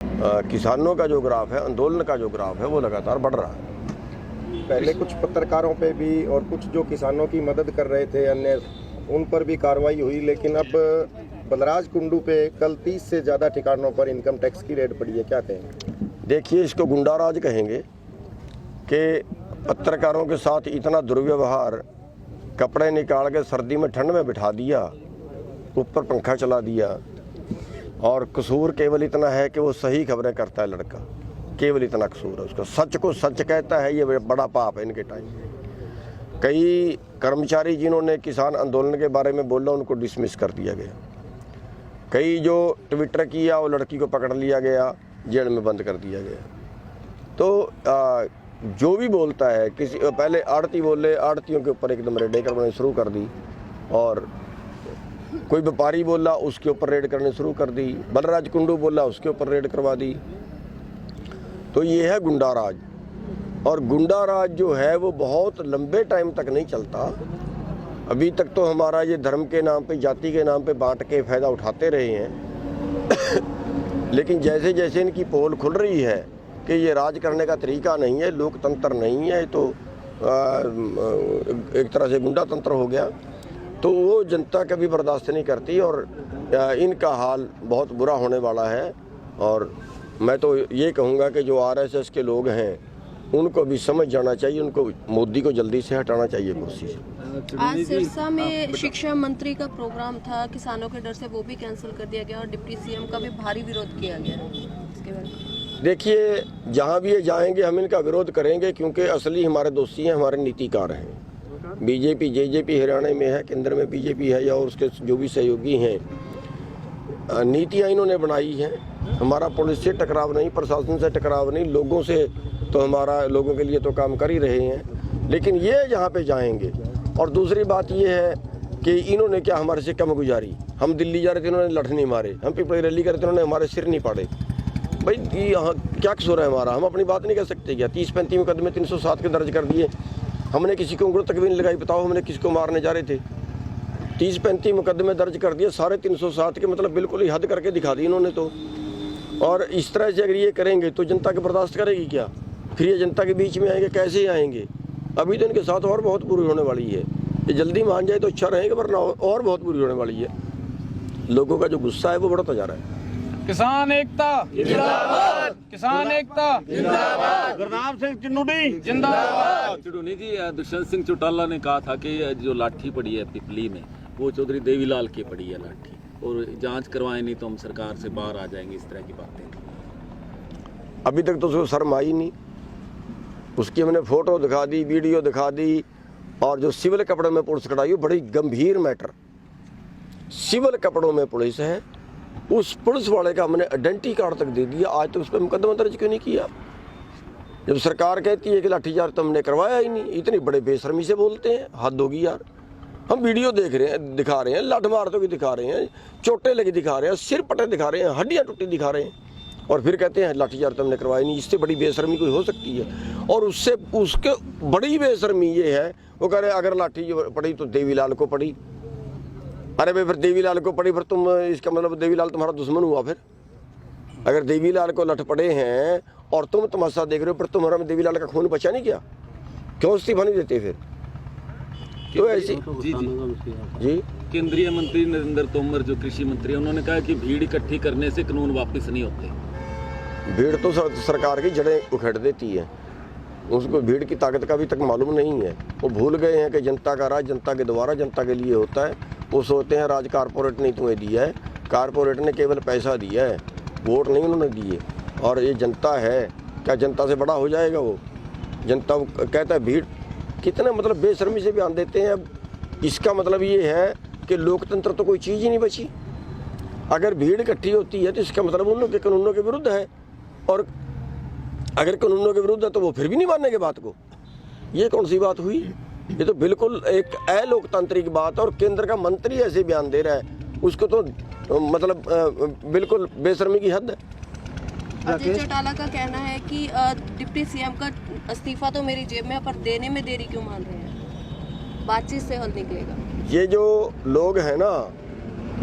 किसानों का जो ग्राफ है, आंदोलन का जो ग्राफ है, वो लगातार बढ़ रहा है। पहले कुछ पत्रकारों पे भी और कुछ जो किसानों की मदद कर रहे थे अन्य, उन पर भी कार्रवाई हुई, लेकिन अब बलराज कुंडू पे कल 30 से ज़्यादा ठिकानों पर इनकम टैक्स की रेड पड़ी है, क्या कहेंगे? देखिए, इसको गुंडाराज कहेंगे कि पत्रकारों के साथ इतना दुर्व्यवहार, कपड़े निकाल के सर्दी में ठंड में बिठा दिया, ऊपर पंखा चला दिया, और कसूर केवल इतना है कि वो सही खबरें करता है लड़का, केवल इतना कसूर है उसका। सच को सच कहता है, ये बड़ा पाप है इनके टाइम में। कई कर्मचारी जिन्होंने किसान आंदोलन के बारे में बोला, उनको डिसमिस कर दिया गया। कई जो ट्विटर किया, वो लड़की को पकड़ लिया गया, जेल में बंद कर दिया गया। तो जो भी बोलता है, किसी पहले आड़ती बोले, आड़तियों के ऊपर एकदम रेड करवानी शुरू कर दी, और कोई व्यापारी बोला उसके ऊपर रेड करनी शुरू कर दी, बलराज कुंडू बोला उसके ऊपर रेड करवा दी। तो ये है गुंडाराज, और गुंडाराज जो है वो बहुत लंबे टाइम तक नहीं चलता। अभी तक तो हमारा ये धर्म के नाम पे, जाति के नाम पे बांट के फ़ायदा उठाते रहे हैं लेकिन जैसे जैसे इनकी पोल खुल रही है कि ये राज करने का तरीका नहीं है, लोकतंत्र नहीं है, तो एक तरह से गुंडा तंत्र हो गया, तो वो जनता कभी बर्दाश्त नहीं करती, और इनका हाल बहुत बुरा होने वाला है। और मैं तो ये कहूँगा कि जो आरएसएस के लोग हैं उनको भी समझ जाना चाहिए, उनको मोदी को जल्दी से हटाना चाहिए कुर्सी से। आज सिरसा में शिक्षा मंत्री का प्रोग्राम था, किसानों के डर से वो भी कैंसिल कर दिया गया, और डिप्टी सीएम का भी भारी विरोध किया गया इसके बारे में। देखिए, जहाँ भी ये जाएंगे हम इनका विरोध करेंगे, क्योंकि असली हमारे दोषी हैं, हमारे नीतिकार हैं। बीजेपी जेजेपी हरियाणा में है, केंद्र में बीजेपी है, या उसके जो भी सहयोगी हैं, नीतियाँ इन्होंने बनाई हैं। हमारा पुलिस से टकराव नहीं, प्रशासन से टकराव नहीं, लोगों से तो हमारा, लोगों के लिए तो काम कर ही रहे हैं, लेकिन ये जहाँ पे जाएंगे। और दूसरी बात ये है कि इन्होंने क्या हमारे से कम गुजारी। हम दिल्ली जा रहे थे, इन्होंने लठ नहीं मारे, हम पिपली रैली कर रहे थे, इन्होंने हमारे सिर नहीं पाड़े। भाई यहाँ क्या कसूर है हमारा? हम अपनी बात नहीं कह सकते क्या? 30-35 मुकदमे 307 के दर्ज कर दिए, हमने किसी को उंगली तक भी नहीं लगाई। बताओ, हमने किसी को मारने जा रहे थे? 30-35 मुकदमे दर्ज कर दिए, सारे 307 के, मतलब बिल्कुल ही हद करके दिखा दी इन्होंने तो। और इस तरह से अगर ये करेंगे तो जनता के बर्दाश्त करेगी क्या? फिर ये जनता के बीच में आएंगे, कैसे आएंगे? अभी तो इनके साथ और बहुत बुरी होने वाली है। ये जल्दी मान जाए तो अच्छा रहेगा, वरना और बहुत बुरी होने वाली है। लोगों का जो गुस्सा है वो बढ़ता जा रहा है। किसान एकता जिंदाबाद, किसान एकता जिंदाबाद, गुरनाम सिंह चिन्नूडी जिंदाबाद। चिन्नूडी जी, दुष्यंत सिंह चौटाला ने कहा था कि जो लाठी पड़ी है पिपली में, वो चौधरी देवीलाल की पड़ी है लाठी, और जांच करवाए नहीं तो हम सरकार से बाहर आ जाएंगे, इस तरह की बातें। अभी तक तो उसको शर्म आई नहीं। उसकी हमने फोटो दिखा दी, वीडियो दिखा दी, और जो सिविल कपड़ों में पुलिस खड़ाई, बड़ी गंभीर मैटर। सिविल कपड़ों में पुलिस है, उस पुलिस वाले का हमने आइडेंटिटी कार्ड तक दे दिया, आज तक उस पर मुकदमा दर्ज क्यों नहीं किया? जब सरकार कहती है कि लाठीचार्ज तो हमने करवाया ही नहीं। इतनी बड़े बेशर्मी से बोलते हैं, हद होगी यार। हम वीडियो देख रहे हैं, दिखा रहे हैं, लाठ मारते हुए दिखा रहे हैं, चोटें लगी दिखा रहे हैं, सिर पटे दिखा रहे हैं, हड्डियाँ टूटी दिखा रहे हैं, और फिर कहते हैं लाठीचार्ज तो हमने करवाया नहीं। इससे बड़ी बेशर्मी कोई हो सकती है? और उसके बड़ी बेशर्मी ये है, वो कह रहे अगर लाठी पड़ी तो देवीलाल को पड़ी। अरे भाई, फिर देवीलाल को पड़ी, फिर तुम, इसका मतलब देवीलाल तुम्हारा दुश्मन हुआ? फिर अगर देवीलाल को लठ पड़े हैं और तुम तमाशा देख रहे हो, फिर तुम्हारा में देवीलाल का खून बचा नहीं क्या? क्यों इस्तीफा नहीं देते फिर? क्यों ऐसी? जी, केंद्रीय मंत्री नरेंद्र तोमर जो कृषि मंत्री है, उन्होंने कहा कि भीड़ इकट्ठी करने से कानून वापस नहीं होते। भीड़ तो सरकार की जड़ें उखेड़ देती है। उसको भीड़ की ताकत का अभी तक मालूम नहीं है। वो भूल गए हैं कि जनता का राज जनता के द्वारा, जनता के लिए होता है। वो सोचते हैं राज कारपोरेट ने तुम्हें दिया है, कारपोरेट ने केवल पैसा दिया है, वोट नहीं उन्होंने दिए। और ये जनता है, क्या जनता से बड़ा हो जाएगा वो? जनता कहता है भीड़, कितने मतलब बेशर्मी से बयान देते हैं। अब इसका मतलब ये है कि लोकतंत्र तो कोई चीज़ ही नहीं बची। अगर भीड़ इकट्ठी होती है तो इसका मतलब उन लोग के कानूनों के विरुद्ध है, और अगर कानूनों के विरुद्ध है तो वो फिर भी नहीं मानेंगे बात को। ये कौन सी बात हुई? ये तो बिल्कुल एक अलोकतांत्रिक बात है। और केंद्र का मंत्री ऐसे बयान दे रहा है, उसको तो मतलब बिल्कुल बेशर्मी की हद है। अजय चौटाला का कहना है कि डिप्टी सीएम का इस्तीफा तो मेरी जेब में, पर देने में देरी क्यों मान रहे हैं? बातचीत से हल निकलेगा। ये जो लोग हैं ना,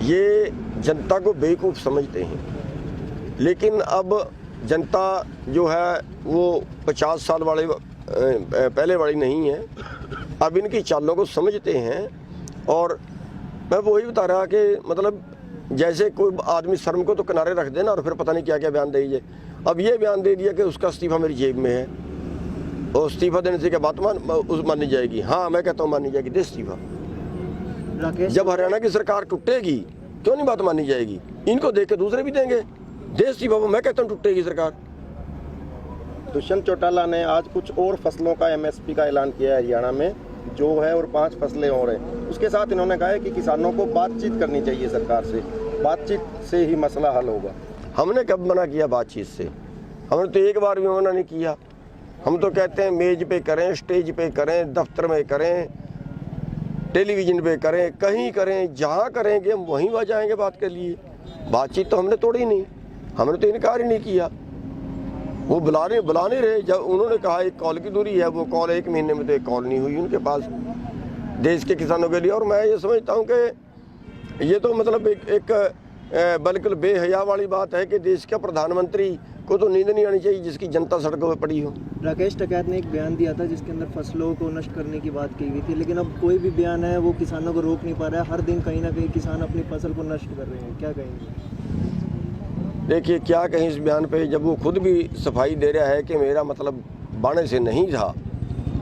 ये जनता को बेवकूफ़ समझते हैं। लेकिन अब जनता जो है वो 50 साल वाले पहले वाली नहीं है, अब इनकी चालों को समझते हैं। और मैं वही बता रहा कि मतलब जैसे कोई आदमी शर्म को तो किनारे रख देना और फिर पता नहीं क्या क्या बयान दीजिए। अब ये बयान दे दिया कि उसका इस्तीफा मेरी जेब में है, और इस्तीफा देने से क्या बात मानी जाएगी? हाँ, मैं कहता हूँ मानी जाएगी, दे इस्तीफा। जब हरियाणा की सरकार टूटेगी क्यों नहीं बात मानी जाएगी? इनको देख के दूसरे भी देंगे, दे इस्तीफा। मैं कहता हूँ टूटेगी सरकार। दुष्यंत चौटाला ने आज कुछ और फसलों का एमएसपी का ऐलान किया है हरियाणा में जो है, और 5 फसलें और हैं। उसके साथ इन्होंने कहा है कि किसानों को बातचीत करनी चाहिए सरकार से, बातचीत से ही मसला हल होगा। हमने कब मना किया बातचीत से? हमने तो एक बार भी मना नहीं किया। हम तो कहते हैं मेज पे करें, स्टेज पे करें, दफ्तर में करें, टेलीविजन पे करें, कहीं करें, जहाँ करेंगे हम वहीं वहाँ जाएंगे बात के लिए। बातचीत तो हमने तोड़ी नहीं, हमने तो इनकार ही नहीं किया। वो बुलाने रहे। जब उन्होंने कहा 1 कॉल की दूरी है, वो कॉल 1 महीने में तो 1 कॉल नहीं हुई उनके पास देश के किसानों के लिए। और मैं ये समझता हूँ कि ये तो मतलब एक बिल्कुल बेहया वाली बात है कि देश का प्रधानमंत्री को तो नींद नहीं आनी चाहिए जिसकी जनता सड़कों पर पड़ी हो। राकेश टिकैत ने एक बयान दिया था जिसके अंदर फसलों को नष्ट करने की बात की गई थी, लेकिन अब कोई भी बयान है वो किसानों को रोक नहीं पा रहा है। हर दिन कहीं ना कहीं किसान अपनी फसल को नष्ट कर रहे हैं, क्या कहेंगे? देखिए क्या कहीं इस बयान पे, जब वो खुद भी सफाई दे रहा है कि मेरा मतलब बाणे से नहीं था।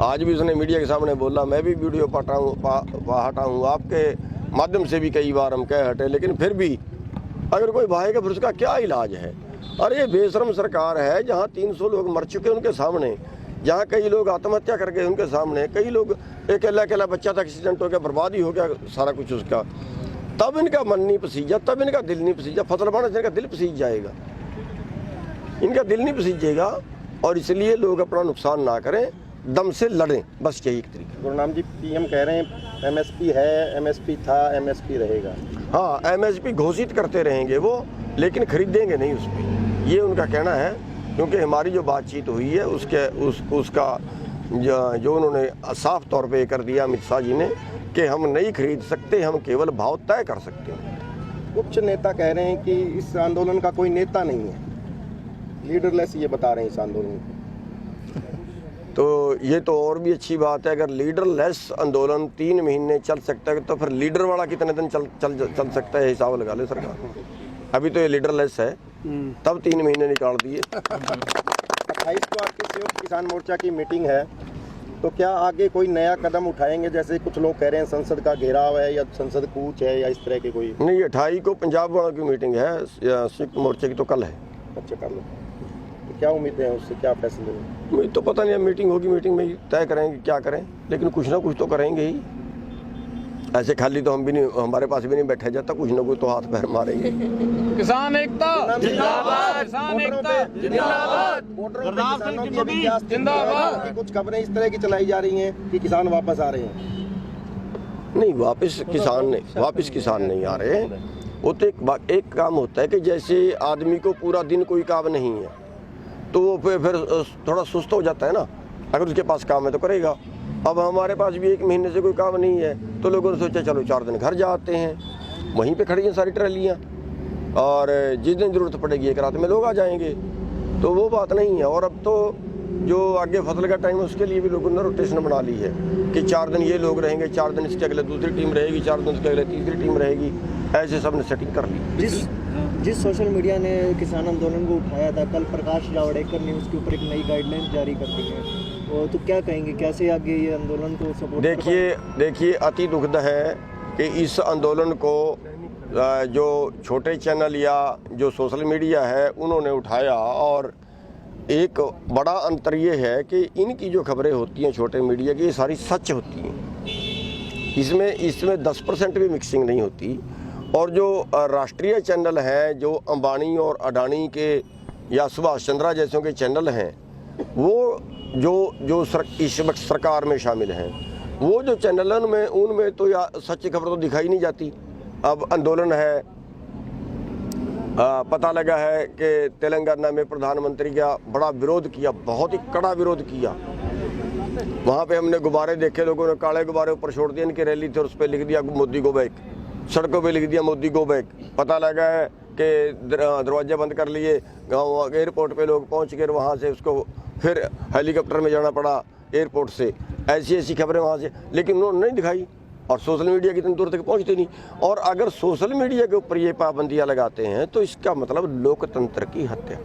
आज भी उसने मीडिया के सामने बोला, मैं भी वीडियो हटा हूँ, आपके माध्यम से भी कई बार हम कह हटे, लेकिन फिर भी अगर कोई भाई का फिर उसका क्या इलाज है? अरे ये बेशरम सरकार है जहाँ 300 लोग मर चुके उनके सामने, जहाँ कई लोग आत्महत्या कर गए उनके सामने, कई लोग एक अकेला बच्चा था एक्सीडेंट हो गया, बर्बादी हो गया सारा कुछ उसका। तब इनका मन नहीं पसीजा, तब इनका दिल नहीं पसीजा। फसल बाढ़ से इनका दिल पसीज जाएगा, इनका दिल नहीं पसीजेगा। और इसलिए लोग अपना नुकसान ना करें, दम से लड़ें, बस यही एक तरीका। गुरनाम जी, पीएम कह रहे हैं एमएसपी है, एमएसपी था, एमएसपी रहेगा। हाँ, एमएसपी घोषित करते रहेंगे वो, लेकिन खरीदेंगे नहीं उस पर, ये उनका कहना है। क्योंकि हमारी जो बातचीत हुई है उसका जो उन्होंने साफ तौर पे कर दिया अमित शाह जी ने कि हम नहीं खरीद सकते, हम केवल भाव तय कर सकते हैं। कुछ नेता कह रहे हैं कि इस आंदोलन का कोई नेता नहीं है, लीडरलेस ये बता रहे हैं इस आंदोलन को। तो ये तो और भी अच्छी बात है। अगर लीडरलेस आंदोलन 3 महीने चल सकता है तो फिर लीडर वाला कितने दिन चल सकता है, हिसाब लगा ले सरकार। अभी तो ये लीडरलेस है, तब 3 महीने निकाल दिए। 28 को आपकी संयुक्त किसान मोर्चा की मीटिंग है, तो क्या आगे कोई नया कदम उठाएंगे? जैसे कुछ लोग कह रहे हैं संसद का घेराव है या संसद कूच है या इस तरह के कोई। नहीं, 28 को पंजाब वालों की मीटिंग है, संयुक्त मोर्चे की तो कल है। अच्छा, कर लो। तो क्या उम्मीदें हैं उससे, क्या फैसले होंगे? मुझे तो पता नहीं, मीटिंग होगी, मीटिंग में ही तय करेंगे क्या करें, लेकिन कुछ ना कुछ तो करेंगे ही। ऐसे खाली तो हम भी नहीं, हमारे पास भी नहीं बैठा जाता, कुछ ना कुछ तो हाथ पैर मारेंगे। किसान एकता जिंदाबाद, किसान एकता जिंदाबाद, वोटरों पे किसानों की अभी क्या स्थिति है? जिंदाबाद। क्योंकि कुछ खबरें इस तरह की चलाई जा रही हैं कि किसान वापस आ रहे हैं। नहीं, वापस किसान नहीं आ रहे। वो तो एक काम होता है कि जैसे आदमी को पूरा दिन कोई काम नहीं है तो वो फिर थोड़ा सुस्त हो जाता है ना। अगर उसके पास काम है तो करेगा। अब हमारे पास भी 1 महीने से कोई काम नहीं है तो लोगों ने सोचा चलो 4 दिन घर जाते हैं, वहीं पे खड़ी हैं सारी ट्रालियाँ, और जिस दिन ज़रूरत पड़ेगी 1 रात में लोग आ जाएंगे। तो वो बात नहीं है। और अब तो जो आगे फसल का टाइम है उसके लिए भी लोगों ने रोटेशन बना ली है कि 4 दिन ये लोग रहेंगे, 4 दिन इसके अगले दूसरी टीम रहेगी, 4 दिन इसके अगले तीसरी टीम रहेगी, ऐसे सब ने सेटिंग कर ली। जिस सोशल मीडिया ने किसान आंदोलन को उठाया था, कल प्रकाश जावड़ेकर ने उसके ऊपर एक नई गाइडलाइन जारी कर दी है, तो क्या कहेंगे, कैसे आगे ये आंदोलन को सपोर्ट? देखिए अति दुखद है कि इस आंदोलन को जो छोटे चैनल या जो सोशल मीडिया है उन्होंने उठाया। और एक बड़ा अंतर ये है कि इनकी जो खबरें होती हैं छोटे मीडिया की, ये सारी सच होती हैं, इसमें 10% भी मिक्सिंग नहीं होती। और जो राष्ट्रीय चैनल हैं, जो अंबानी और अडानी के या सुभाष चंद्रा जैसों के चैनल हैं, वो जो इस वक्त सरकार में शामिल हैं, वो जो चैनल हैं उनमें तो या सच्ची खबर तो दिखाई नहीं जाती। अब आंदोलन है, पता लगा है कि तेलंगाना में प्रधानमंत्री का बड़ा विरोध किया, बहुत ही कड़ा विरोध किया। वहाँ पे हमने गुब्बारे देखे, लोगों ने काले गुब्बारे ऊपर छोड़ दिए, इनकी रैली थी और उस पर लिख दिया मोदी गो बैक, सड़कों पे लिख दिया मोदी गो बैक। पता लगा है के दरवाजे बंद कर लिए, गाँव एयरपोर्ट पे लोग पहुँच कर वहाँ से उसको फिर हेलीकॉप्टर में जाना पड़ा एयरपोर्ट से, ऐसी ऐसी खबरें वहाँ से, लेकिन उन्होंने नहीं दिखाई और सोशल मीडिया की इतनी दूर तक पहुँचती नहीं। और अगर सोशल मीडिया के ऊपर ये पाबंदियाँ लगाते हैं तो इसका मतलब लोकतंत्र की हत्या।